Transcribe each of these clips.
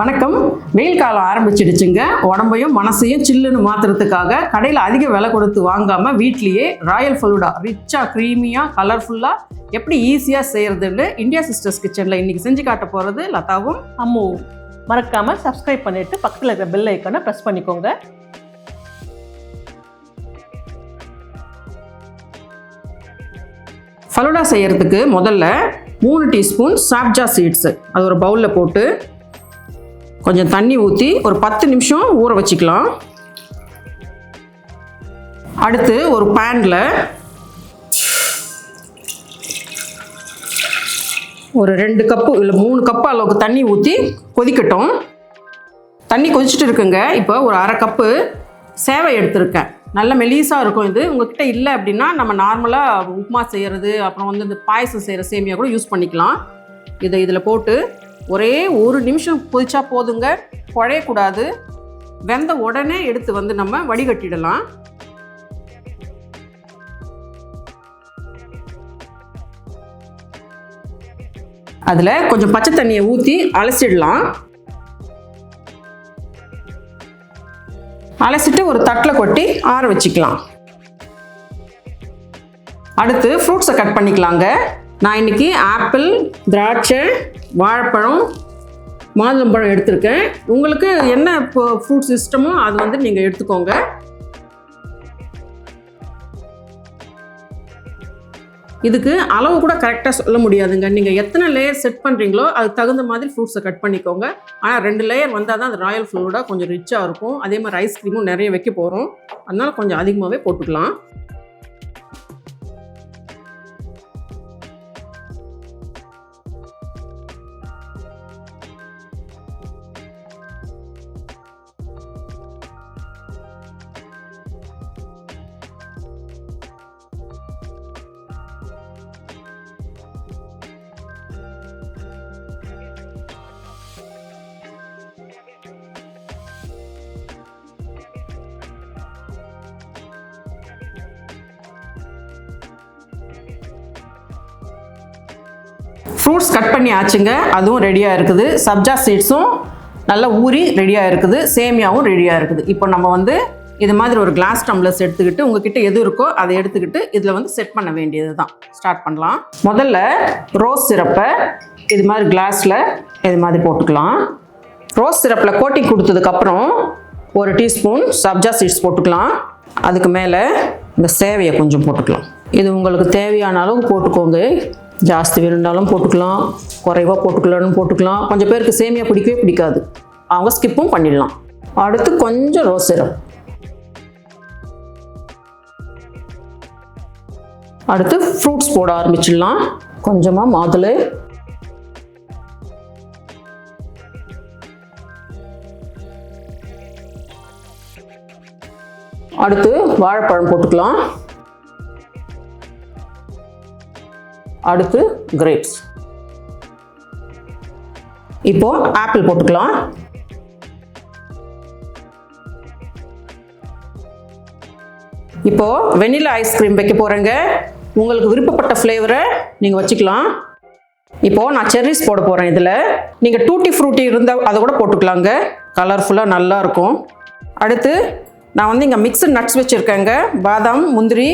வணக்கம். வெயில் காலம் ஆரம்பிச்சிடுச்சுங்க. உடம்பையும் மனசையும் சில்லுன்னு மாத்துறதுக்காக கடையில் அதிக விலை கொடுத்து வாங்காமல் வீட்லேயே ராயல் ஃபலூடா ரிச்சாக க்ரீமியாக கலர்ஃபுல்லாக எப்படி ஈஸியாக செய்கிறதுன்னு இந்தியா சிஸ்டர்ஸ் கிச்சனில் இன்றைக்கி செஞ்சு காட்ட போகிறது லதாவும் அம்முவும். மறக்காமல் சப்ஸ்கிரைப் பண்ணிவிட்டு பக்கத்தில் இருக்கிற பெல் ஐக்கானை ப்ரெஸ் பண்ணிக்கோங்க. ஃபலூடா செய்கிறதுக்கு முதல்ல 3 டீஸ்பூன் சாப்ஜா சீட்ஸு அது ஒரு பவுலில் போட்டு கொஞ்சம் தண்ணி ஊற்றி ஒரு 10 நிமிஷம் ஊற வச்சுக்கலாம். அடுத்து ஒரு பேனில் ஒரு 2 கப்பு இல்லை 3 கப்பு அளவுக்கு தண்ணி ஊற்றி கொதிக்கட்டும். தண்ணி கொதிச்சுட்டு இருக்குங்க. இப்போ ஒரு 1/2 கப்பு சேவை எடுத்திருக்கேன். நல்ல மெலிசாக இருக்கும். இது உங்கள்கிட்ட இல்லை அப்படின்னா நம்ம நார்மலாக உப்புமா செய்கிறது அப்புறம் இந்த பாயசம் செய்கிற சேமியா கூட யூஸ் பண்ணிக்கலாம். இதில் போட்டு ஒரே 1 நிமிஷம் கொதிச்சா போதுங்க. குழையக்கூடாது. வெந்த உடனே எடுத்து நம்ம வடிகட்டிடலாம். அதில் கொஞ்சம் பச்சை தண்ணியை ஊற்றி அலசிடலாம். அலசிட்டு ஒரு தட்டில் கொட்டி ஆற வச்சுக்கலாம். அடுத்து ஃப்ரூட்ஸை கட் பண்ணிக்கலாங்க. நான் இன்றைக்கி ஆப்பிள், திராட்சை, வாழைப்பழம், மாதுளம்பழம் எடுத்திருக்கேன். உங்களுக்கு என்ன இப்போ ஃப்ரூட்ஸ் இஷ்டமோ அது நீங்கள் எடுத்துக்கோங்க. இதுக்கு அளவு கூட கரெக்டாக சொல்ல முடியாதுங்க. நீங்கள் எத்தனை லேயர் செட் பண்ணுறீங்களோ அதுக்கு தகுந்த மாதிரி ஃப்ரூட்ஸை கட் பண்ணிக்கோங்க. ஆனால் 2 லேயர் வந்தால் தான் அது ராயல் ஃபலூடா கொஞ்சம் ரிச்சாக இருக்கும். அதே மாதிரி ஐஸ்கிரீமும் நிறைய வைக்க போகிறோம். அதனால் கொஞ்சம் அதிகமாகவே போட்டுக்கலாம். ஃப்ரூட்ஸ் கட் பண்ணி ஆச்சுங்க. அதுவும் ரெடியாக இருக்குது. சப்ஜா சீட்ஸும் நல்லா ஊறி ரெடியாக இருக்குது. சேமியாவும் ரெடியாக இருக்குது. இப்போ நம்ம இது மாதிரி ஒரு கிளாஸ் டம்ளர்ஸ் எடுத்துக்கிட்டு உங்ககிட்ட எது இருக்கோ அதை எடுத்துக்கிட்டு இதில் செட் பண்ண வேண்டியது தான். ஸ்டார்ட் பண்ணலாம். முதல்ல ரோஸ் சிரப்பை இது மாதிரி கிளாஸில் இது மாதிரி போட்டுக்கலாம். ரோஸ் சிரப்பில் கோட்டிங் கொடுத்ததுக்கப்புறம் 1 டீஸ்பூன் சப்ஜா சீட்ஸ் போட்டுக்கலாம். அதுக்கு மேலே இந்த சேவையை கொஞ்சம் போட்டுக்கலாம். இது உங்களுக்கு தேவையான அளவு போட்டுக்கோங்க. ஜாஸ்தி வேணுண்டாலும் போட்டுக்கலாம், குறைவாக போட்டுக்கலாம். கொஞ்சம் பேருக்கு சேமியா பிடிக்கவே பிடிக்காது, அவங்க ஸ்கிப்பும் பண்ணிடலாம். அடுத்து கொஞ்சம் ரோஸ் சிரப், அடுத்து ஃப்ரூட்ஸ் போட ஆரம்பிச்சிடலாம். கொஞ்சமாக மாதுளை, அடுத்து வாழைப்பழம் போட்டுக்கலாம். அடுத்து கிரேப்ஸ். இப்போ ஆப்பிள் போட்டுக்கலாம். இப்போ வெனிலா ஐஸ்கிரீம் வைக்க போறேங்க. உங்களுக்கு விருப்பப்பட்ட ஃப்ளேவரை நீங்க வச்சுக்கலாம். இப்போ நான் செர்ரிஸ் போட போறேன். இதில் நீங்க டூட்டி ஃப்ரூட்டி இருந்தால் அதை கூட போட்டுக்கலாங்க. கலர்ஃபுல்லாக நல்லா இருக்கும். அடுத்து நான் இங்கே மிக்ஸ்டு நட்ஸ் வச்சுருக்கேங்க. பாதாம், முந்திரி,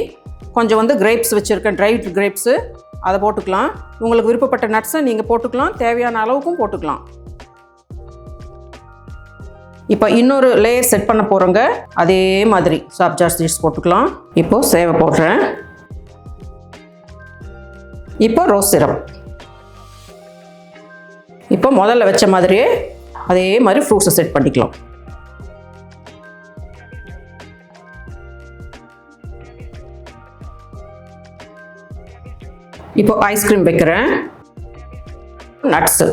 கொஞ்சம் கிரேப்ஸ் வச்சுருக்கேன், ட்ரை கிரேப்ஸு, அதை போட்டுக்கலாம். உங்களுக்கு விருப்பப்பட்ட நட்ஸை நீங்கள் போட்டுக்கலாம். தேவையான அளவுக்கும் போட்டுக்கலாம். இப்போ இன்னொரு லேயர் செட் பண்ண போகிறோங்க. அதே மாதிரி சாப்ஜா சீட்ஸ் போட்டுக்கலாம். இப்போ சேவை போடுறேன். இப்போ ரோஸ் சிரப். இப்போ முதல்ல வச்ச மாதிரியே அதே மாதிரி ஃப்ரூட்ஸை செட் பண்ணிக்கலாம். இப்போ ஐஸ்கிரீம் வைக்கிறேன். நட்ஸு,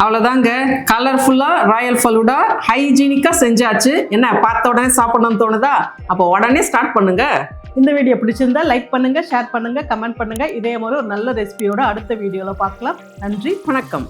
அவ்வளோதாங்க. கலர்ஃபுல்லாக ராயல் ஃபலூடா ஹைஜீனிக்காக செஞ்சாச்சு. என்ன பார்த்த உடனே சாப்பிடணும்னு தோணுதா? அப்போ உடனே ஸ்டார்ட் பண்ணுங்க. இந்த வீடியோ பிடிச்சிருந்தா லைக் பண்ணுங்க, ஷேர் பண்ணுங்க, கமெண்ட் பண்ணுங்க. இதே மாதிரி ஒரு நல்ல ரெசிபியோட அடுத்த வீடியோவில் பார்க்கலாம். நன்றி, வணக்கம்.